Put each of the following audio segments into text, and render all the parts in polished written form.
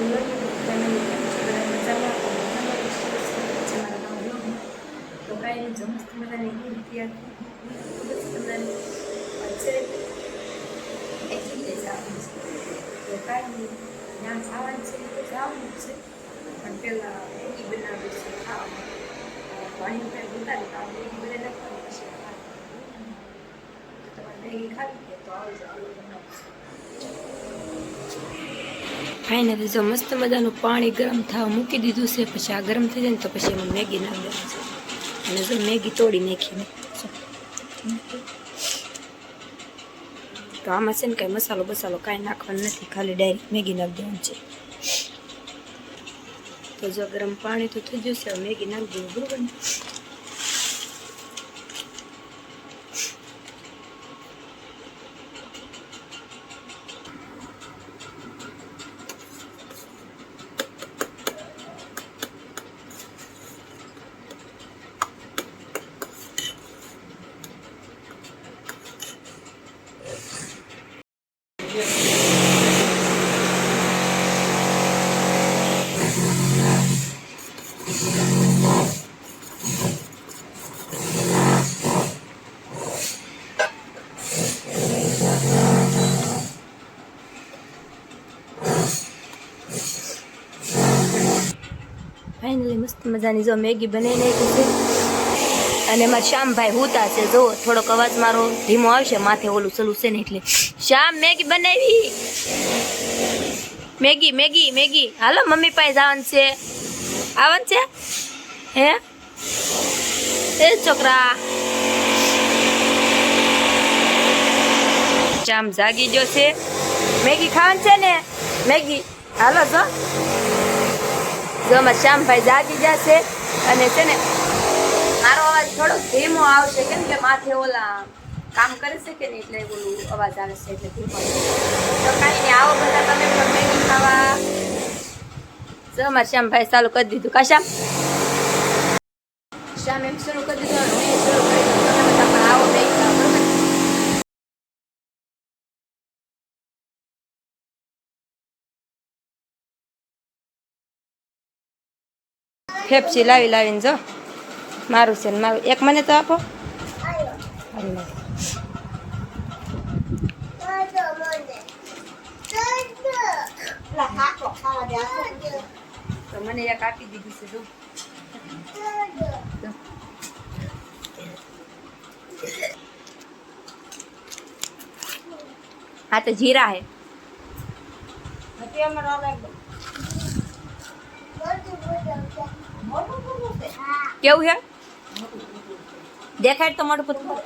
Hello family, કેમ છો બધા? મજામાં? મારા નવા બ્લોગમાં તો કાંઈ નહીં, જો મસ્ત મજાની ઈદ તૈયાર ખૂબ જ મજાની છે. એકચ્યુઅલી જવાનું છે તો કાંઈ નહીં, ત્યાં જવાનું છે તો જવાનું જ છે, પણ પહેલાં મેગી બનાવી છે ખાવા. પાણી કાંઈ ઉતારી તો મેગી બધે નાખવાની પછી ખાવાની. તમારે મેગી ખાવી છે તો આવજો, આવું બનાવશું. ફાઇનલી જો મસ્ત મજાનું પાણી ગરમ થવા મૂકી દીધું છે. પછી આ ગરમ થઈ જાય ને તો પછી એમાં મેગી નાખી દેવાની છે. અને જો મેગી તોડી નાખીને તો આમાં છે ને કાંઈ મસાલો બસાલો કાંઈ નાખવાનો નથી, ખાલી ડાયરેક્ટ મેગી નાખી દેવાનું છે. તો જો ગરમ પાણી તો થઈ જશે, મેગી નાખી દેવું બરોબર ને. ફાઇનલી મસ્ત મજાની જો મેગી બનાવી નાખી છે. અને મારા શ્યામભાઈ હુતા છે. જો થોડોક અવાજ મારો ધીમો આવશે, માથે ઓલું ચલું છે ને એટલે. શ્યામ મેગી બનાવી, મેગી મેગી મેગી. હાલો મમ્મી પાસે જવાનું છે. આવવાનું છે હે એ છોકરા. શ્યામ જાગી ગયો છે. મેગી ખાવાનું છે ને, મેગી. હાલો જો જો અમારા શ્યામભાઈ જાગી જશે. અને છે ને મારો અવાજ થોડો ધીમો આવશે, કેમ કે માથે ઓલા કામ કરે છે કે નહીં એટલે ઓલું અવાજ આવે છે એટલે ધીમો. તો કાંઈ નહીં, આવો બધા તમે પણ મેગી ખાવા. જો અમારા શ્યામભાઈ ચાલુ કરી દીધું. કા શ્યામ? શ્યામ એમ શરૂ કરી દીધું, હું શરૂ કરી દીધું. તમે બધા પણ આવો મેગી ખાવા બરોબર. ફેફસી લાવી લાવીને જો મારું છે ને મારું. એક મને તો આપો. તો મને એક આપી દીધી છે. જો હા તો જીરા હે. કેવું છે? દેખાડ તો મોટું પતલું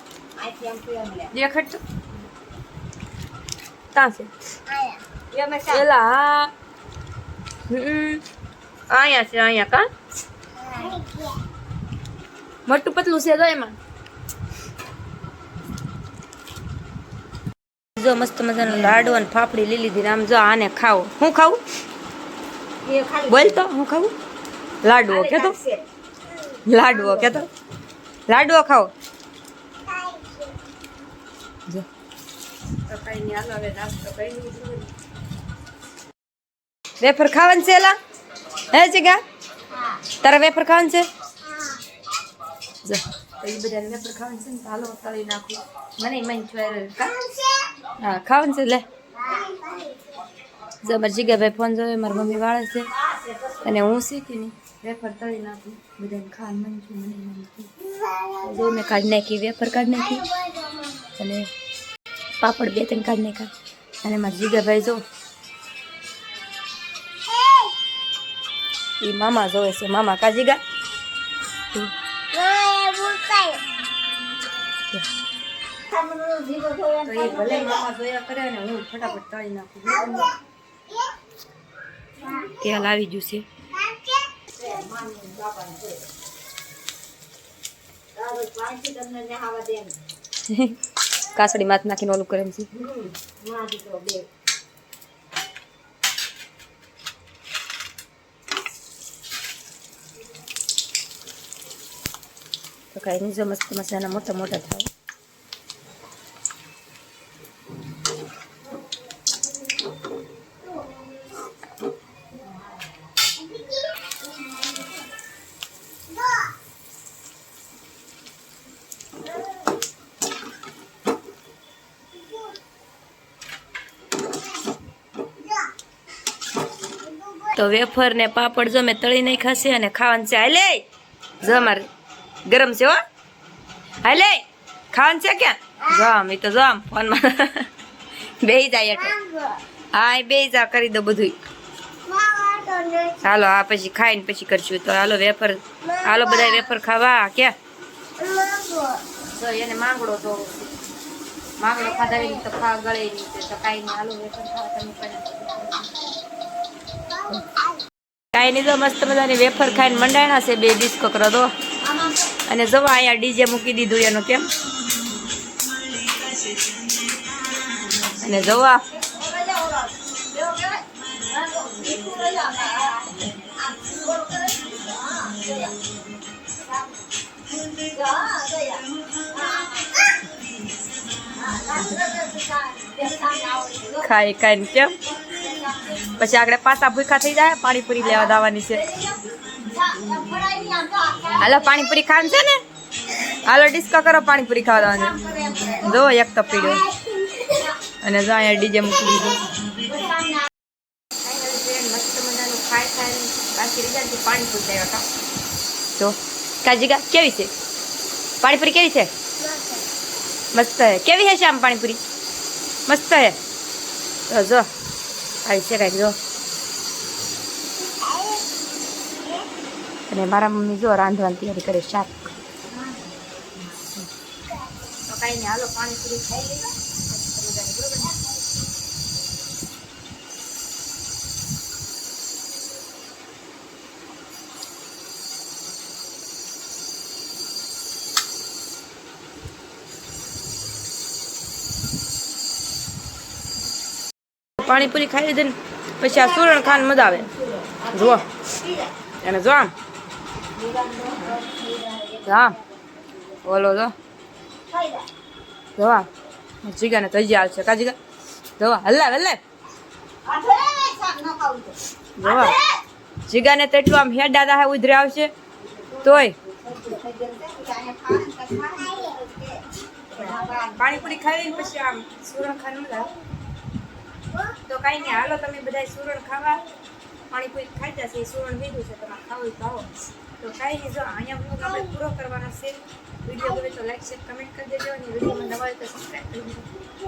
દેખાડ તો. ક્યાં છે? એલા હા અહીંયા છે, અહીંયા. કા મોટું પતલું છે. જો એમાં જો મસ્ત મજાનું લાડુ અને ફાફડી લઈ લીધી. આમ જો આને ખાવો. હું ખાવું બોલ તો. હું ખાવું લાડવો કેતો, લાડવો કેતો, લાડવો ખાવો. જો તો કઈ નહીં, હાલો હવે નાસ્તો કરી લીધો. વેફર ખાવાનું છે એલા? હે જીગા તારા વેફર ખાવાનું છે? જો તો એ બધા વેફર ખાવાનું છે ને તો હાલો તળી નાખું. મને મન કા હા ખાવાનું છે. લે જો મારા જીગાભાઈ ફોન જોવે, મારી મમ્મી વાળે છે અને હું શીખી નહીં વેફર તળી નાખું. બધાને ખાવાનું મન છું, મને મન છું. જો મેં કાઢી નાખી, વેફર કાઢી નાખી અને પાપડ 2-3 કાઢી નાખ્યા. અને મારા જીગાભાઈ જો એ મામા જોવે છે. મામા કા જીગા ભલે મામા જોયા કરે ને હું ફટાફટ તળી નાખું. તેલ આવી ગયું છે. કાસડી માથ નાખીને ઓલું કરે છે. તો કાંઈ નહીં, જો મસ્ત મજાના મોટા મોટા થાય. તો વેફર ને પાપડ જો મેં તળી નહીં ખાશે અને ખાવાનું છે. હાલે જો અમારે ગરમ છે હો. હાલે ખાવાનું છે ક્યાં જામ એ તો જામ ફોનમાં બેહી જાય એટલે હા એ બેહી જા કરી દો બધું. હાલો આ પછી ખાઈને પછી કરશું. તો હાલો વેફર હાલો બધા વેફર ખાવા ક્યાં જો એને માંગડો તો માંગડો ખાધા તો ખા ગળે નહીં તો કાંઈ નહીં. હાલો વેફર ખાવા તમે કાંઈ નહીં. તો મસ્ત મજાની વેફર ખાઈને મંડાણા છે બે ડિસ્કો કરો તો. અને જવા અહીંયા ડીજે મૂકી દીધું એનું કેમ અને જવા ખાઈ ખાઈને કેમ પછી આગળ પાછા ભૂખા થઈ જાય. પાણીપુરી લેવા દાવાની છે. હાલો પાણીપુરી ખાવાનું છે ને. હાલો ડિસ્કો કરો પાણીપુરી ખાવા દાવાની. જો એક તો પીડ્યો અને જો અહીંયા ડીજે મૂકી દીધું. મસ્ત મજાનું ખાઈ ખાઈને બાકી રીજા પાણીપુરી લેવા કા જો કાજીગા કેવી છે પાણીપુરી કેવી છે. મસ્ત હે. કેવી હે શ્યામ પાણીપુરી મસ્ત હે. તો જો આવી છે કાંઈક જો. અને મારા મમ્મી જો રાંધવાની તૈયારી કરે શાક. તો કાંઈ નહીં હાલો પાણીપુરી ખાઈ લઈએ. પાણીપુરી ખાઈ લીધી ને પછી આ સુરણ ખાન મજા આવે. જુઓ એને જો આમ હા બોલો જો જોવા જીગાને તો હજી આવશે કા જીગા જોવા હલ્લા હલ્લે જોવા જીગાને તો એટલું આમ હેડ દાદા હે ઉધરે આવશે તોય પાણીપુરી ખાઈ લઈને પછી આમ સુરણ ખાન મજા આવે. તો કાંઈ નહીં હાલો તમે બધા સુરણ ખાવા પાણીપુરી ખાઈ જશે. સુરણ લીધું છે તમારે ખાવું ખાવો. તો કાંઈ નહીં જો અહીંયા બ્લોગ આપણે પૂરો કરવાનો છે. વિડીયો ગમે તો લાઈક શેર કમેન્ટ કરી દેજો અને વિડીયોમાં નવા હોય તો સબસ્ક્રાઈબ કરી દેજો.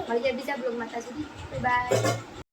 મળી જાય બીજા બ્લોગમાં ત્યાં સુધી બાય.